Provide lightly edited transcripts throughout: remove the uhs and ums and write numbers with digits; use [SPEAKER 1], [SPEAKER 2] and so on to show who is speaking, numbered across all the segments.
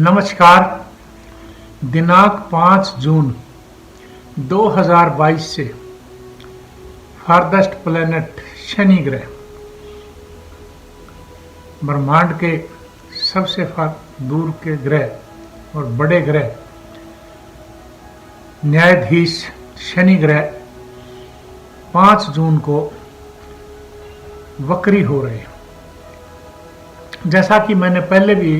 [SPEAKER 1] नमस्कार। दिनांक 5 जून 2022 से फारदेस्ट प्लेनेट शनि ग्रह, ब्रह्मांड के सबसे दूर के ग्रह और बड़े ग्रह न्यायाधीश शनि ग्रह 5 जून को वक्री हो रहे हैं। जैसा कि मैंने पहले भी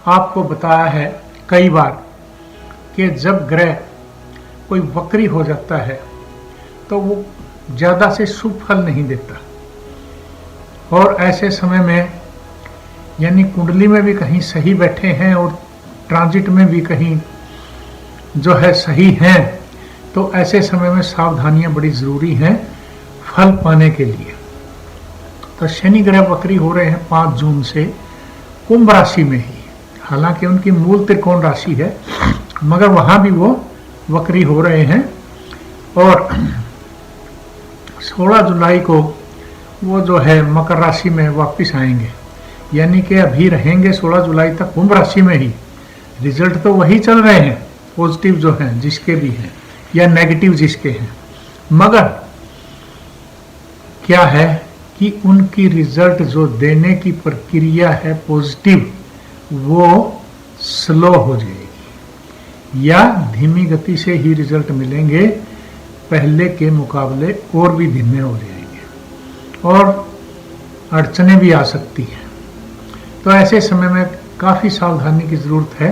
[SPEAKER 1] आपको बताया है कई बार कि जब ग्रह कोई वक्री हो जाता है तो वो ज़्यादा से शुभ फल नहीं देता, और ऐसे समय में यानी कुंडली में भी कहीं सही बैठे हैं और ट्रांजिट में भी कहीं जो है सही हैं, तो ऐसे समय में सावधानियां बड़ी ज़रूरी हैं फल पाने के लिए। तो शनि ग्रह वक्री हो रहे हैं 5 जून से कुंभ राशि में ही। हालांकि उनकी मूल त्रिकोण राशि है, मगर वहां भी वो वक्री हो रहे हैं और 16 जुलाई को वो जो है मकर राशि में वापस आएंगे। यानी कि अभी रहेंगे 16 जुलाई तक कुंभ राशि में ही। रिजल्ट तो वही चल रहे हैं, पॉजिटिव जो हैं जिसके भी हैं या नेगेटिव जिसके हैं, मगर क्या है कि उनकी रिजल्ट जो देने की प्रक्रिया है पॉजिटिव, वो स्लो हो जाएगी या धीमी गति से ही रिजल्ट मिलेंगे, पहले के मुकाबले और भी धीमे हो जाएंगे और अड़चनें भी आ सकती हैं। तो ऐसे समय में काफ़ी सावधानी की ज़रूरत है।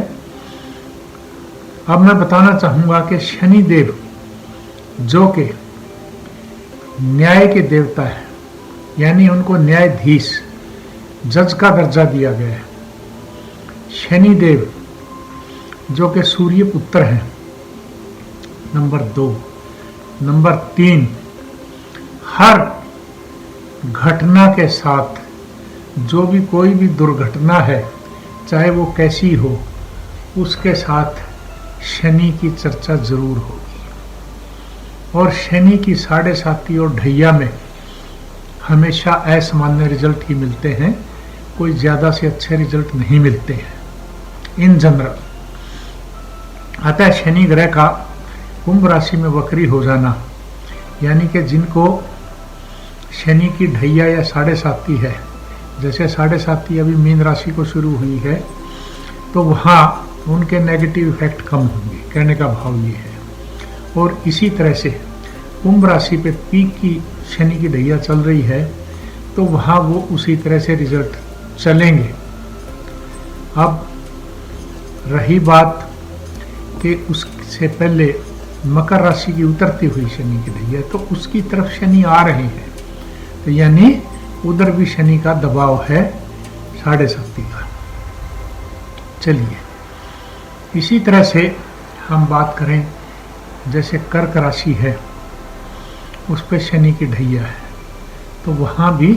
[SPEAKER 1] अब मैं बताना चाहूँगा कि शनि देव जो कि न्याय के देवता है, यानी उनको न्यायाधीश जज का दर्जा दिया गया है। शनि देव जो कि सूर्य पुत्र हैं, नंबर 2। नंबर 3, हर घटना के साथ जो भी कोई भी दुर्घटना है, चाहे वो कैसी हो, उसके साथ शनि की चर्चा जरूर होगी। और शनि की 7.5 और ढैया में हमेशा असामान्य रिजल्ट ही मिलते हैं, कोई ज़्यादा से अच्छे रिजल्ट नहीं मिलते हैं इन जनरल। अतः शनि ग्रह का कुंभ राशि में वक्री हो जाना, यानी कि जिनको शनि की ढैया या 7.5 है, जैसे 7.5 अभी मीन राशि को शुरू हुई है, तो वहाँ उनके नेगेटिव इफेक्ट कम होंगे, कहने का भाव ये है। और इसी तरह से कुंभ राशि पे पीक की शनि की ढैया चल रही है, तो वहाँ वो उसी तरह से रिजल्ट चलेंगे। अब रही बात कि उससे पहले मकर राशि की उतरती हुई शनि की ढैया, तो उसकी तरफ शनि आ रहे हैं, तो यानी उधर भी शनि का दबाव है 7.5 का। चलिए, इसी तरह से हम बात करें, जैसे कर्क राशि है, उस पर शनि की ढैया है, तो वहाँ भी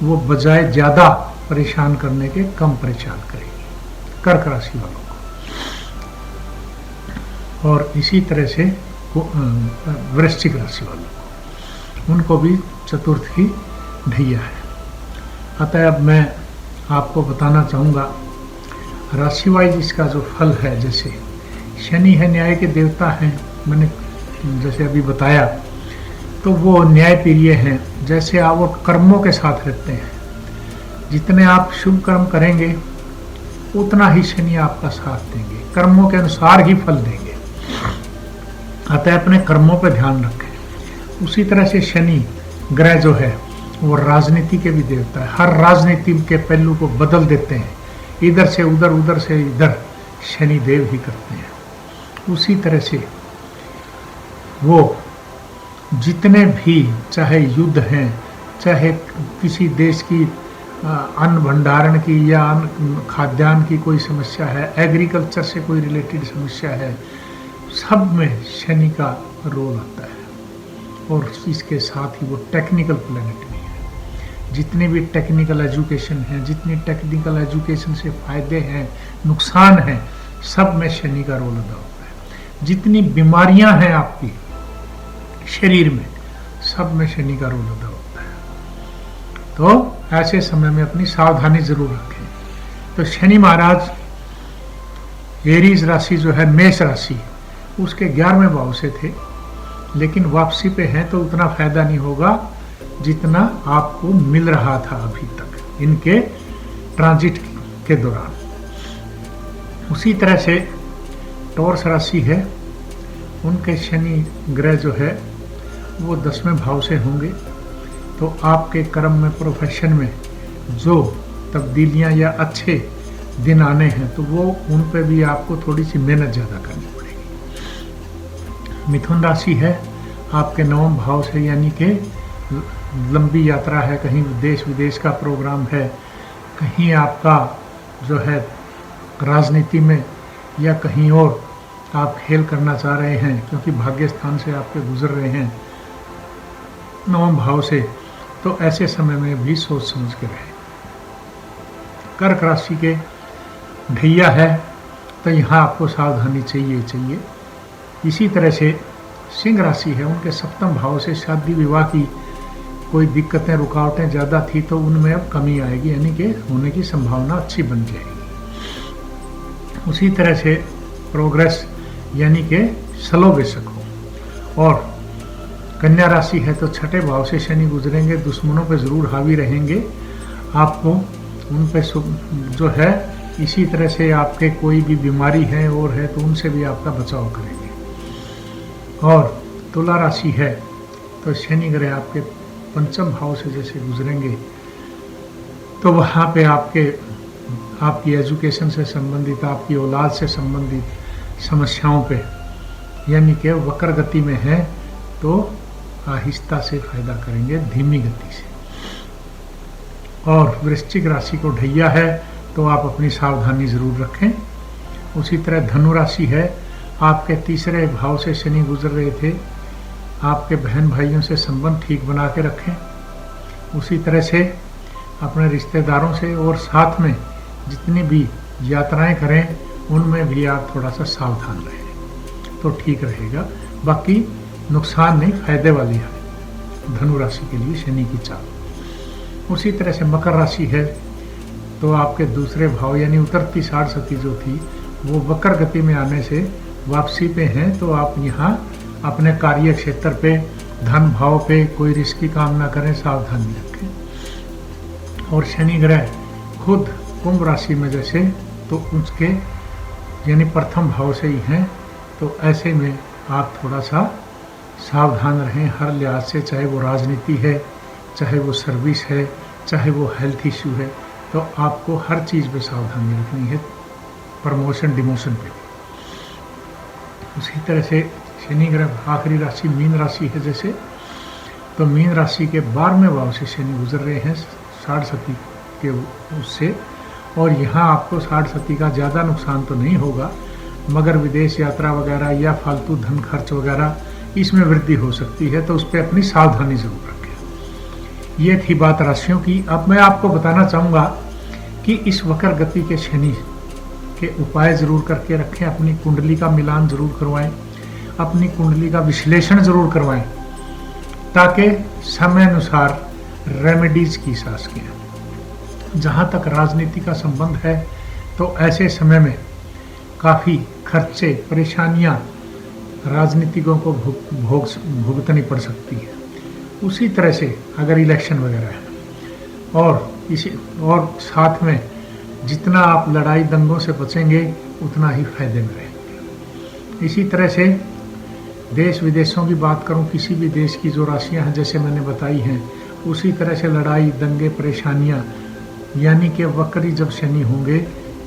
[SPEAKER 1] वो बजाय ज़्यादा परेशान करने के कम परेशान करेगी कर्क राशि वालों को। और इसी तरह से वृश्चिक राशि वालों को, उनको भी चतुर्थ की ढैया है। अतः अब मैं आपको बताना चाहूँगा राशि वाइज इसका जो फल है। जैसे शनि है, न्याय के देवता हैं, मैंने जैसे अभी बताया, तो वो न्याय प्रिय हैं। जैसे आप वो कर्मों के साथ रहते हैं, जितने आप शुभ कर्म करेंगे उतना ही शनि आपका साथ देंगे, कर्मों के अनुसार ही फल देंगे। अतः अपने कर्मों पर ध्यान रखें। उसी तरह से शनि ग्रह जो है वो राजनीति के भी देवता है, हर राजनीति के पहलू को बदल देते हैं, इधर से उधर, उधर से इधर शनि देव ही करते हैं। उसी तरह से वो जितने भी, चाहे युद्ध हैं, चाहे किसी देश की अन्न भंडारण की या खाद्यान्न की कोई समस्या है, एग्रीकल्चर से कोई रिलेटेड समस्या है, सब में शनि का रोल आता है। और इसके साथ ही वो टेक्निकल प्लैनेट भी है। जितने भी टेक्निकल एजुकेशन हैं, जितनी टेक्निकल एजुकेशन से फायदे हैं, नुकसान हैं, सब में शनि का रोल अदा होता है। जितनी बीमारियां हैं आपकी शरीर में, सब में शनि का रोल अदा होता है। तो ऐसे समय में अपनी सावधानी जरूर रखें। तो शनि महाराज एरीज राशि जो है मेष राशि उसके 11वें भाव से थे, लेकिन वापसी पे हैं तो उतना फायदा नहीं होगा जितना आपको मिल रहा था अभी तक इनके ट्रांजिट के दौरान। उसी तरह से टॉरस राशि है, उनके शनि ग्रह जो है वो 10वें भाव से होंगे, तो आपके कर्म में, प्रोफेशन में जो तब्दीलियां या अच्छे दिन आने हैं तो वो उन पे भी आपको थोड़ी सी मेहनत ज़्यादा करनी पड़ेगी। मिथुन राशि है आपके 9वें भाव से, यानी कि लंबी यात्रा है, कहीं देश विदेश का प्रोग्राम है, कहीं आपका जो है राजनीति में या कहीं और आप खेल करना चाह रहे हैं, क्योंकि भाग्य स्थान से आपके गुजर रहे हैं 9वें भाव से, तो ऐसे समय में भी सोच समझ के रहें। कर्क राशि के ढैया है, तो यहाँ आपको सावधानी चाहिए। इसी तरह से सिंह राशि है, उनके 7वें भाव से शादी विवाह की कोई दिक्कतें, रुकावटें ज़्यादा थी तो उनमें अब कमी आएगी, यानी कि होने की संभावना अच्छी बन जाएगी। उसी तरह से प्रोग्रेस यानी कि स्लो बेशक हो। और कन्या राशि है तो 6ठे भाव से शनि गुजरेंगे, दुश्मनों पे ज़रूर हावी रहेंगे, आपको उन पे जो है इसी तरह से आपके कोई भी बीमारी है और है तो उनसे भी आपका बचाव करेंगे। और तुला राशि है तो शनि ग्रह आपके 5म भाव से जैसे गुजरेंगे तो वहाँ पे आपकी एजुकेशन से संबंधित, आपकी औलाद से संबंधित समस्याओं पे, यानी कि वक्र गति में है तो आहिस्ता से फायदा करेंगे, धीमी गति से। और वृश्चिक राशि को ढैया है तो आप अपनी सावधानी जरूर रखें। उसी तरह धनु राशि है, आपके 3रे भाव से शनि गुजर रहे थे, आपके बहन भाइयों से संबंध ठीक बना के रखें। उसी तरह से अपने रिश्तेदारों से और साथ में जितनी भी यात्राएं करें उनमें भी आप थोड़ा सा सावधान रहें तो ठीक रहेगा। बाकी नुकसान नहीं, फायदे वाली है धनु राशि के लिए शनि की चाल। उसी तरह से मकर राशि है तो आपके 2रे भाव यानी उतरती साढ़सती जो थी वो वक्र गति में आने से वापसी पे हैं, तो आप यहाँ अपने कार्य क्षेत्र पे, धन भाव पे कोई रिस्की काम ना करें, सावधानी रखें। और शनि ग्रह खुद कुंभ राशि में जैसे तो उसके यानी प्रथम भाव से ही हैं, तो ऐसे में आप थोड़ा सा सावधान रहें हर लिहाज से, चाहे वो राजनीति है, चाहे वो सर्विस है, चाहे वो हेल्थ इश्यू है, तो आपको हर चीज़ पे सावधानी रखनी है, प्रमोशन डिमोशन पे। उसी तरह से शनि ग्रह आखिरी राशि मीन राशि है जैसे, तो मीन राशि के 12वें भाव से शनि गुजर रहे हैं साढ़सती के उससे, और यहाँ आपको साढ़सती का ज़्यादा नुकसान तो नहीं होगा, मगर विदेश यात्रा वगैरह या फालतू धन खर्च वगैरह इसमें वृद्धि हो सकती है, तो उस पर अपनी सावधानी जरूर रखें। ये थी बात राशियों की। अब मैं आपको बताना चाहूँगा कि इस वक्र गति के शनि के उपाय जरूर करके रखें, अपनी कुंडली का मिलान जरूर करवाएं, अपनी कुंडली का विश्लेषण जरूर करवाएं, ताकि समय अनुसार रेमेडीज की सांस लें। जहाँ तक राजनीति का संबंध है तो ऐसे समय में काफ़ी खर्चे, परेशानियाँ राजनीतिकों को भुगतनी पड़ सकती है। उसी तरह से अगर इलेक्शन वगैरह है और साथ में जितना आप लड़ाई दंगों से बचेंगे उतना ही फायदे में रहेंगे। इसी तरह से देश विदेशों की बात करूं, किसी भी देश की जो राशियां हैं जैसे मैंने बताई हैं, उसी तरह से लड़ाई दंगे परेशानियां, यानी कि वक्री जब शनि होंगे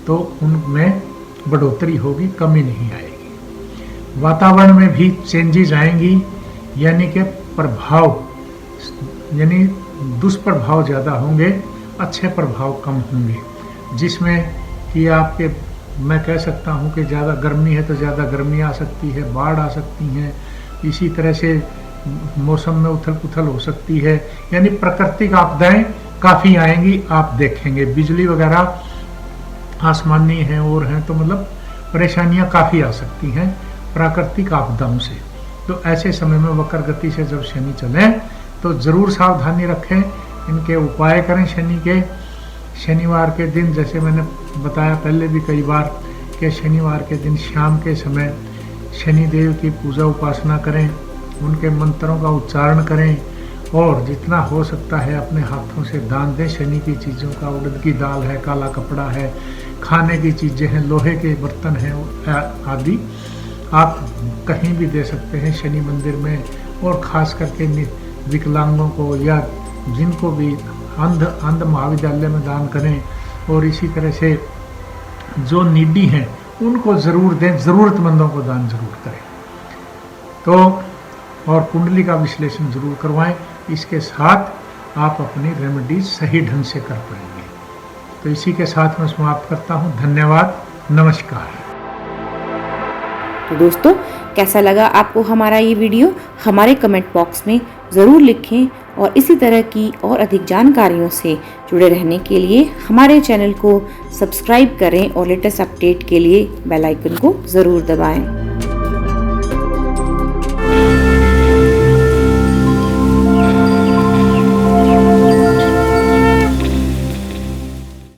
[SPEAKER 1] तो उनमें बढ़ोतरी होगी, कमी नहीं आएगी। वातावरण में भी चेंजेस आएंगी, यानी कि प्रभाव यानी दुष्प्रभाव ज़्यादा होंगे, अच्छे प्रभाव कम होंगे, जिसमें कि आपके मैं कह सकता हूँ कि ज़्यादा गर्मी है तो ज़्यादा गर्मी आ सकती है, बाढ़ आ सकती हैं, इसी तरह से मौसम में उथल पुथल हो सकती है, यानी प्राकृतिक आपदाएं काफ़ी आएंगी। आप देखेंगे बिजली वगैरह आसमानी हैं और हैं, तो मतलब परेशानियां काफ़ी आ सकती हैं प्राकृतिक आपदाओं से। तो ऐसे समय में वक्र गति से जब शनि चलें तो ज़रूर सावधानी रखें, इनके उपाय करें। शनि के शनिवार के दिन जैसे मैंने बताया पहले भी कई बार कि शनिवार के दिन शाम के समय शनिदेव की पूजा उपासना करें, उनके मंत्रों का उच्चारण करें और जितना हो सकता है अपने हाथों से दान दें। शनि की चीज़ों का, उड़द की दाल है, काला कपड़ा है, खाने की चीज़ें हैं, लोहे के बर्तन हैं आदि आप कहीं भी दे सकते हैं शनि मंदिर में। और ख़ास करके विकलांगों को या जिनको भी अंध महाविद्यालय में दान करें। और इसी तरह से जो नीडी हैं उनको ज़रूर दें, ज़रूरतमंदों को दान ज़रूर करें। तो और कुंडली का विश्लेषण ज़रूर करवाएं। इसके साथ आप अपनी रेमेडी सही ढंग से कर पाएंगे। तो इसी के साथ मैं समाप्त करता हूँ। धन्यवाद, नमस्कार।
[SPEAKER 2] तो दोस्तों, कैसा लगा आपको हमारा ये वीडियो? हमारे कमेंट बॉक्स में ज़रूर लिखें और इसी तरह की और अधिक जानकारियों से जुड़े रहने के लिए हमारे चैनल को सब्सक्राइब करें और लेटेस्ट अपडेट के लिए बेल आइकन को ज़रूर दबाएं।